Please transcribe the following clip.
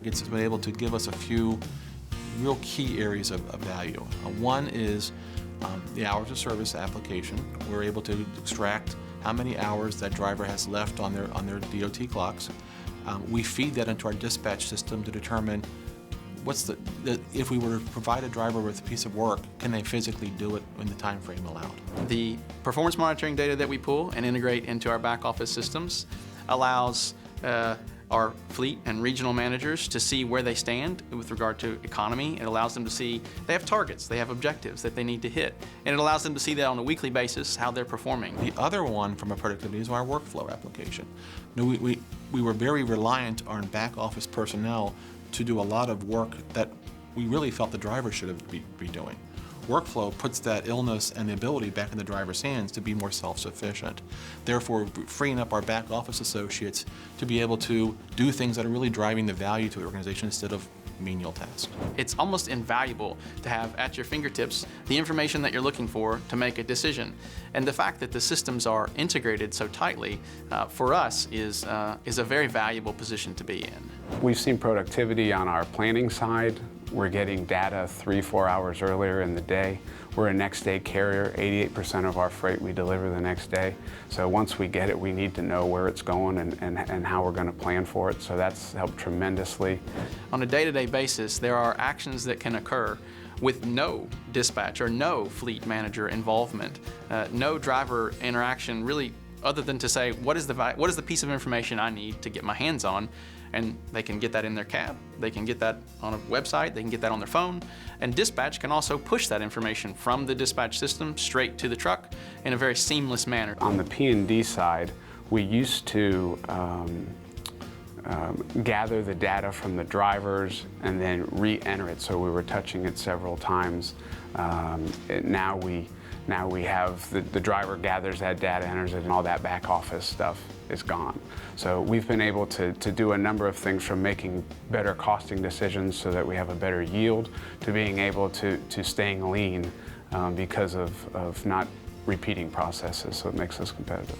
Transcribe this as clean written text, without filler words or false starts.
It's been able to give us a few real key areas of value. One is the hours of service application. We're able to extract how many hours that driver has left on their DOT clocks. We feed that into our dispatch system to determine if we were to provide a driver with a piece of work, can they physically do it in the time frame allowed? The performance monitoring data that we pull and integrate into our back office systems allows our fleet and regional managers to see where they stand with regard to economy. It allows them to see they have targets, they have objectives that they need to hit, and it allows them to see that on a weekly basis how they're performing. The other one from a productivity is our workflow application. We were very reliant on back office personnel to do a lot of work that we really felt the driver should be doing. Workflow puts that illness and the ability back in the driver's hands to be more self-sufficient. Therefore, freeing up our back office associates to be able to do things that are really driving the value to the organization instead of menial tasks. It's almost invaluable to have at your fingertips the information that you're looking for to make a decision. And the fact that the systems are integrated so tightly for us is a very valuable position to be in. We've seen productivity on our planning side. We're getting data 3-4 hours earlier in the day. We're a next day carrier. 88% of our freight we deliver the next day. So once we get it, we need to know where it's going and how we're going to plan for it. So that's helped tremendously. On a day-to-day basis, there are actions that can occur with no dispatch or no fleet manager involvement, no driver interaction really, other than to say, what is the piece of information I need to get my hands on? And they can get that in their cab, they can get that on a website, they can get that on their phone, and dispatch can also push that information from the dispatch system straight to the truck in a very seamless manner. On the P&D side, we used to gather the data from the drivers and then re-enter it, so we were touching it several times. Now we have the driver gathers that data, enters it, and all that back office stuff is gone. So we've been able to do a number of things, from making better costing decisions so that we have a better yield, to being able to staying lean because of not repeating processes, so it makes us competitive.